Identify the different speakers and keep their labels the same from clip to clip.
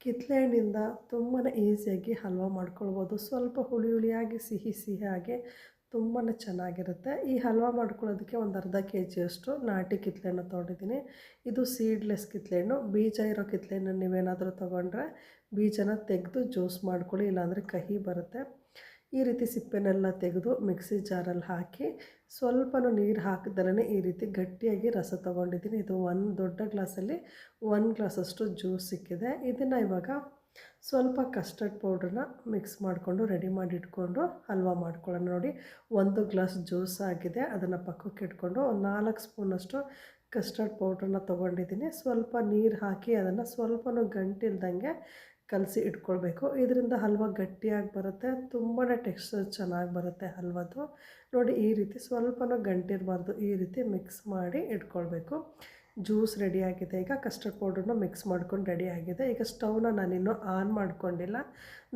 Speaker 1: ಕಿತ್ತಳೆ ಹಣ್ಣಿಂದ ತುಂಬಾ ಈಸಿಯಾಗಿ ಹಲ್ವಾ ಮಾಡ್ಕೊಳ್ಬೋದು. ಸ್ವಲ್ಪ ಹುಳಿ ಹುಳಿಯಾಗಿ ಸಿಹಿ ಸಿಹಿಯಾಗಿ ತುಂಬಾ ಚೆನ್ನಾಗಿರುತ್ತೆ. ಈ ಹಲ್ವಾ ಮಾಡ್ಕೊಳ್ಳೋದಕ್ಕೆ ಒಂದು ಅರ್ಧ ಕೆಜಿಯಷ್ಟು ನಾಟಿ ಕಿತ್ತಳೆ ಹಣ್ಣು ತೊಗೊಂಡಿದ್ದೀನಿ. ಇದು ಸೀಡ್ಲೆಸ್ ಕಿತ್ತಳೆ ಹಣ್ಣು. ಬೀಜ ಇರೋ ಕಿತ್ತಳೆ ಹಣ್ಣು ನೀವೇನಾದರೂ ತೊಗೊಂಡ್ರೆ ಬೀಜನ ತೆಗೆದು ಜ್ಯೂಸ್ ಮಾಡ್ಕೊಳ್ಳಿ, ಇಲ್ಲಾಂದರೆ ಕಹಿ ಬರುತ್ತೆ. ಈ ರೀತಿ ಸಿಪ್ಪೆನೆಲ್ಲ ತೆಗೆದು ಮಿಕ್ಸಿ ಜಾರಲ್ಲಿ ಹಾಕಿ ಸ್ವಲ್ಪನೂ ನೀರು ಹಾಕಿದಲೇ ಈ ರೀತಿ ಗಟ್ಟಿಯಾಗಿ ರಸ ತೊಗೊಂಡಿದ್ದೀನಿ. ಇದು ಒಂದು ದೊಡ್ಡ ಗ್ಲಾಸಲ್ಲಿ 1 ಗ್ಲಾಸಷ್ಟು ಜ್ಯೂಸ್ ಸಿಕ್ಕಿದೆ. ಇದನ್ನು ಇವಾಗ ಸ್ವಲ್ಪ ಕಸ್ಟರ್ಡ್ ಪೌಡ್ರನ್ನ ಮಿಕ್ಸ್ ಮಾಡಿಕೊಂಡು ರೆಡಿ ಮಾಡಿ ಇಟ್ಕೊಂಡು ಹಲ್ವಾ ಮಾಡ್ಕೊಳ್ಳೋಣ. ನೋಡಿ, 1 ಗ್ಲಾಸ್ ಜ್ಯೂಸ್ ಆಗಿದೆ. ಅದನ್ನು ಪಕ್ಕಕ್ಕೆ ಇಟ್ಕೊಂಡು ಒಂದು 4 ಸ್ಪೂನಷ್ಟು ಕಸ್ಟರ್ಡ್ ಪೌಡ್ರನ್ನ ತೊಗೊಂಡಿದ್ದೀನಿ. ಸ್ವಲ್ಪ ನೀರು ಹಾಕಿ ಅದನ್ನು ಸ್ವಲ್ಪನೂ ಗಂಟಿಲ್ದಂಗೆ ಕಲಸಿ ಇಟ್ಕೊಳ್ಬೇಕು. ಇದರಿಂದ ಹಲ್ವಾ ಗಟ್ಟಿಯಾಗಿ ಬರುತ್ತೆ, ತುಂಬಾ ಟೆಕ್ಸ್ಚರ್ ಚೆನ್ನಾಗಿ ಬರುತ್ತೆ ಹಲ್ವದು. ನೋಡಿ, ಈ ರೀತಿ ಸ್ವಲ್ಪನೂ ಗಂಟಿರಬಾರ್ದು, ಈ ರೀತಿ ಮಿಕ್ಸ್ ಮಾಡಿ ಇಟ್ಕೊಳ್ಬೇಕು. ಜ್ಯೂಸ್ ರೆಡಿಯಾಗಿದೆ. ಈಗ ಕಸ್ಟರ್ಡ್ ಪೌಡ್ರನ್ನ ಮಿಕ್ಸ್ ಮಾಡ್ಕೊಂಡು ರೆಡಿಯಾಗಿದೆ. ಈಗ ಸ್ಟವ್ನ ನಾನಿನ್ನೂ ಆನ್ ಮಾಡ್ಕೊಂಡಿಲ್ಲ.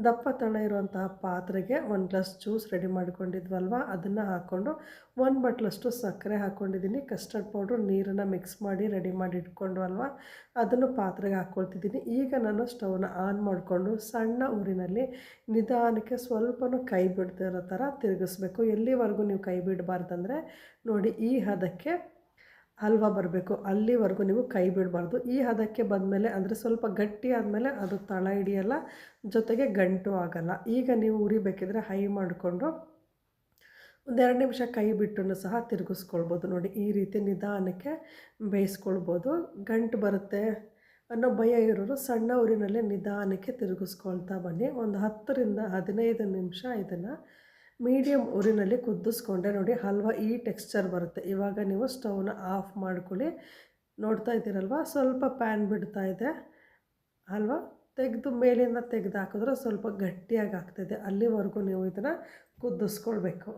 Speaker 1: ದಪ್ಪ ತಳ ಇರುವಂತಹ ಪಾತ್ರೆಗೆ 1 ಗ್ಲಾಸ್ ಜ್ಯೂಸ್ ರೆಡಿ ಮಾಡ್ಕೊಂಡಿದ್ವಲ್ವ, ಅದನ್ನು ಹಾಕ್ಕೊಂಡು 1 ಬಟ್ಲಷ್ಟು ಸಕ್ಕರೆ ಹಾಕ್ಕೊಂಡಿದ್ದೀನಿ. ಕಸ್ಟರ್ಡ್ ಪೌಡ್ರು ನೀರನ್ನು ಮಿಕ್ಸ್ ಮಾಡಿ ರೆಡಿ ಮಾಡಿ ಇಟ್ಕೊಂಡ್ವಲ್ವ, ಅದನ್ನು ಪಾತ್ರೆಗೆ ಹಾಕ್ಕೊಳ್ತಿದ್ದೀನಿ. ಈಗ ನಾನು ಸ್ಟವ್ನ ಆನ್ ಮಾಡಿಕೊಂಡು ಸಣ್ಣ ಊರಿನಲ್ಲಿ ನಿಧಾನಕ್ಕೆ ಸ್ವಲ್ಪನೂ ಕೈ ಬಿಡ್ತಿರೋ ಥರ ತಿರುಗಿಸ್ಬೇಕು. ಎಲ್ಲಿವರೆಗೂ ನೀವು ಕೈ ಬಿಡಬಾರ್ದಂದರೆ ನೋಡಿ, ಈ ಹದಕ್ಕೆ ಹಲ್ವಾ ಬರಬೇಕು, ಅಲ್ಲಿವರೆಗೂ ನೀವು ಕೈ ಬಿಡಬಾರ್ದು. ಈ ಹದಕ್ಕೆ ಬಂದಮೇಲೆ ಅಂದರೆ ಸ್ವಲ್ಪ ಗಟ್ಟಿ ಆದಮೇಲೆ ಅದು ತಳ ಹಿಡಿಯಲ್ಲ, ಜೊತೆಗೆ ಗಂಟು ಆಗಲ್ಲ. ಈಗ ನೀವು ಉರಿಬೇಕಿದ್ರೆ ಹೈ ಮಾಡಿಕೊಂಡು ಒಂದು 2 ನಿಮಿಷ ಕೈ ಬಿಟ್ಟು ಸಹ ತಿರುಗಿಸ್ಕೊಳ್ಬೋದು. ನೋಡಿ, ಈ ರೀತಿ ನಿಧಾನಕ್ಕೆ ಬೇಯಿಸ್ಕೊಳ್ಬೋದು. ಗಂಟು ಬರುತ್ತೆ ಅನ್ನೋ ಭಯ ಇರೋರು ಸಣ್ಣ ಊರಿನಲ್ಲೇ ನಿಧಾನಕ್ಕೆ ತಿರುಗಿಸ್ಕೊಳ್ತಾ ಬನ್ನಿ. ಒಂದು 10ರಿಂದ 15 ನಿಮಿಷ ಇದನ್ನು ಮೀಡಿಯಮ್ ಊರಿನಲ್ಲಿ ಕುದಿಸ್ಕೊಂಡೆ. ನೋಡಿ, ಹಲ್ವಾ ಈ ಟೆಕ್ಸ್ಚರ್ ಬರುತ್ತೆ. ಇವಾಗ ನೀವು ಸ್ಟವ್ನ ಆಫ್ ಮಾಡ್ಕೊಳ್ಳಿ. ನೋಡ್ತಾ ಇದ್ದೀರಲ್ವ, ಸ್ವಲ್ಪ ಪ್ಯಾನ್ ಬಿಡ್ತಾ ಇದೆ. ಹಲ್ವಾ ತೆಗೆದು ಮೇಲಿಂದ ತೆಗೆದು ಹಾಕಿದ್ರೆ ಸ್ವಲ್ಪ ಗಟ್ಟಿಯಾಗಿ ಆಗ್ತಿದೆ. ಅಲ್ಲಿವರೆಗೂ ನೀವು ಇದನ್ನು ಕುದಿಸ್ಕೊಳ್ಬೇಕು.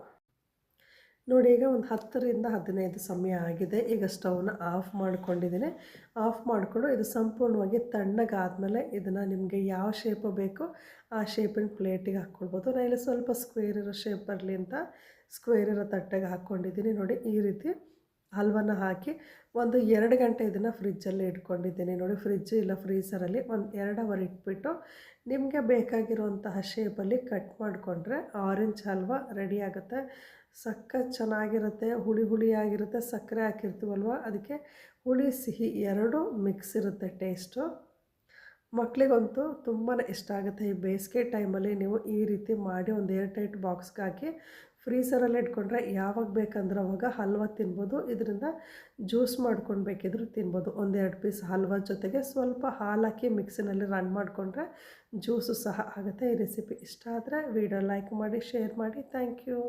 Speaker 1: ನೋಡಿ, ಈಗ ಒಂದು 10ರಿಂದ 15 ಸಮಯ ಆಗಿದೆ. ಈಗ ಸ್ಟವ್ನ ಆಫ್ ಮಾಡ್ಕೊಂಡಿದ್ದೀನಿ. ಆಫ್ ಮಾಡಿಕೊಂಡು ಇದು ಸಂಪೂರ್ಣವಾಗಿ ತಣ್ಣಗಾದಮೇಲೆ ಇದನ್ನು ನಿಮಗೆ ಯಾವ ಶೇಪು ಬೇಕೋ ಆ ಶೇಪಿನ ಪ್ಲೇಟಿಗೆ ಹಾಕ್ಕೊಳ್ಬೋದು. ನಾನು ಇಲ್ಲಿ ಸ್ವಲ್ಪ ಸ್ಕ್ವೇರ್ ಇರೋ ಶೇಪ್ ಬರಲಿ ಅಂತ ಸ್ಕ್ವೇರ್ ಇರೋ ತಟ್ಟೆಗೆ ಹಾಕ್ಕೊಂಡಿದ್ದೀನಿ. ನೋಡಿ, ಈ ರೀತಿ ಹಲ್ವನ ಹಾಕಿ ಒಂದು 2 ಗಂಟೆ ಇದನ್ನು ಫ್ರಿಜ್ಜಲ್ಲಿ ಇಟ್ಕೊಂಡಿದ್ದೀನಿ. ನೋಡಿ, ಫ್ರಿಜ್ಜು ಇಲ್ಲ ಫ್ರೀಸರಲ್ಲಿ ಒಂದು 2 ಅವರ್ ಇಟ್ಬಿಟ್ಟು ನಿಮಗೆ ಬೇಕಾಗಿರುವಂತಹ ಶೇಪಲ್ಲಿ ಕಟ್ ಮಾಡಿಕೊಂಡ್ರೆ ಆರೆಂಜ್ ಹಲ್ವಾ ರೆಡಿ ಆಗುತ್ತೆ. ಸಖತ್ ಚೆನ್ನಾಗಿರುತ್ತೆ, ಹುಳಿ ಹುಳಿಯಾಗಿರುತ್ತೆ. ಸಕ್ಕರೆ ಹಾಕಿರ್ತೀವಲ್ವ, ಅದಕ್ಕೆ ಹುಳಿ ಸಿಹಿ ಎರಡೂ ಮಿಕ್ಸ್ ಇರುತ್ತೆ ಟೇಸ್ಟು. ಮಕ್ಕಳಿಗಂತೂ ತುಂಬಾ ಇಷ್ಟ ಆಗುತ್ತೆ. ಈ ಬೇಸಿಗೆ ಟೈಮಲ್ಲಿ ನೀವು ಈ ರೀತಿ ಮಾಡಿ ಒಂದು ಏರ್ ಟೈಟ್ ಬಾಕ್ಸ್ಗೆ ಹಾಕಿ ಫ್ರೀಸರಲ್ಲಿ ಇಟ್ಕೊಂಡ್ರೆ ಯಾವಾಗ ಬೇಕಂದ್ರೆ ಅವಾಗ ಹಲ್ವಾ ತಿನ್ಬೋದು. ಇದರಿಂದ ಜ್ಯೂಸ್ ಮಾಡ್ಕೊಂಡು ಬೇಕಿದ್ರೂ ತಿನ್ಬೋದು. 1-2 ಪೀಸ್ ಹಲ್ವಾ ಜೊತೆಗೆ ಸ್ವಲ್ಪ ಹಾಲು ಹಾಕಿ ಮಿಕ್ಸಿನಲ್ಲಿ ರನ್ ಮಾಡಿಕೊಂಡ್ರೆ ಜ್ಯೂಸು ಸಹ ಆಗುತ್ತೆ. ಈ ರೆಸಿಪಿ ಇಷ್ಟ ಆದರೆ ವಿಡಿಯೋ ಲೈಕ್ ಮಾಡಿ, ಶೇರ್ ಮಾಡಿ. Thank you.